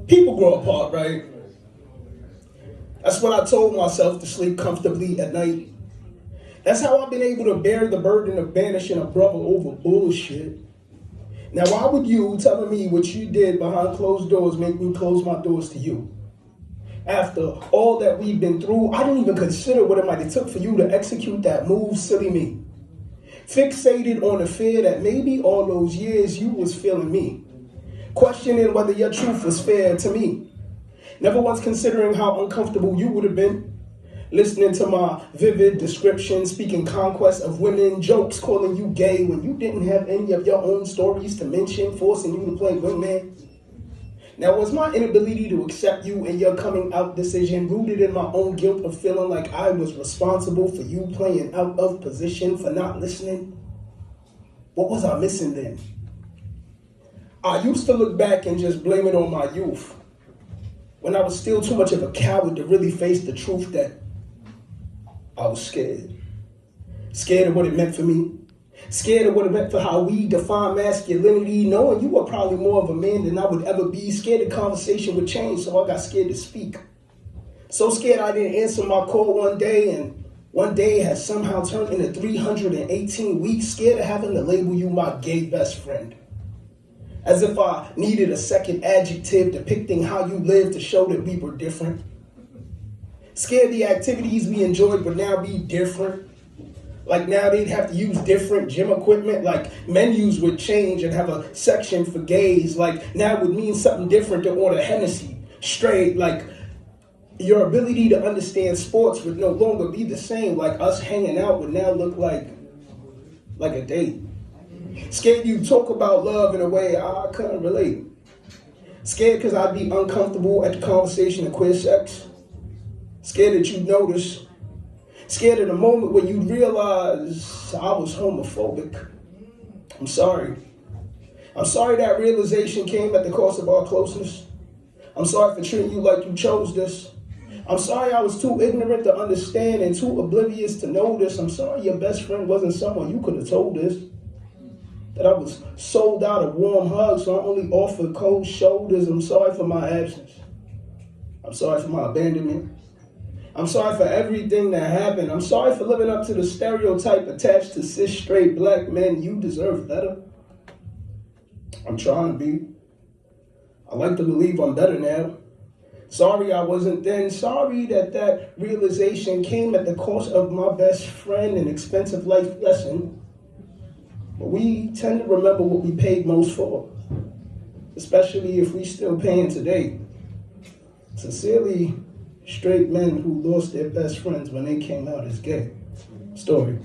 People grow apart, right? That's what I told myself to sleep comfortably at night. That's how I've been able to bear the burden of banishing a brother over bullshit. Now, why would you telling me what you did behind closed doors make me close my doors to you? After all that we've been through, I didn't even consider what it might have took for you to execute that move, silly me. Fixated on the fear that maybe all those years you was feeling me. Questioning whether your truth was fair to me. Never once considering how uncomfortable you would have been. Listening to my vivid description, speaking conquest of women, jokes calling you gay when you didn't have any of your own stories to mention, forcing you to play wingman. Now, was my inability to accept you and your coming out decision rooted in my own guilt of feeling like I was responsible for you playing out of position for not listening? What was I missing then? I used to look back and just blame it on my youth, when I was still too much of a coward to really face the truth that I was scared. Scared of what it meant for me. Scared of what it meant for how we define masculinity, knowing you were probably more of a man than I would ever be. Scared the conversation would change, so I got scared to speak. So scared I didn't answer my call one day, and one day has somehow turned into 318 weeks. Scared of having to label you my gay best friend. As if I needed a second adjective depicting how you lived to show that we were different. Scared the activities we enjoyed would now be different. Like now they'd have to use different gym equipment. Like menus would change and have a section for gays. Like now it would mean something different to order Hennessy. Straight, like your ability to understand sports would no longer be the same. Like us hanging out would now look like a date. Scared you talk about love in a way I couldn't relate. Scared because I'd be uncomfortable at the conversation of queer sex. Scared that you'd notice. Scared of the moment when you'd realize I was homophobic. I'm sorry. I'm sorry that realization came at the cost of our closeness. I'm sorry for treating you like you chose this. I'm sorry I was too ignorant to understand and too oblivious to know this. I'm sorry your best friend wasn't someone you could have told this. That I was sold out of warm hugs, so I only offered cold shoulders. I'm sorry for my absence. I'm sorry for my abandonment. I'm sorry for everything that happened. I'm sorry for living up to the stereotype attached to cis straight black men. You deserve better. I'm trying to be. I like to believe I'm better now. Sorry I wasn't then. Sorry that realization came at the cost of my best friend, an expensive life lesson. But we tend to remember what we paid most for, especially if we still paying today. Sincerely, straight men who lost their best friends when they came out as gay. Story.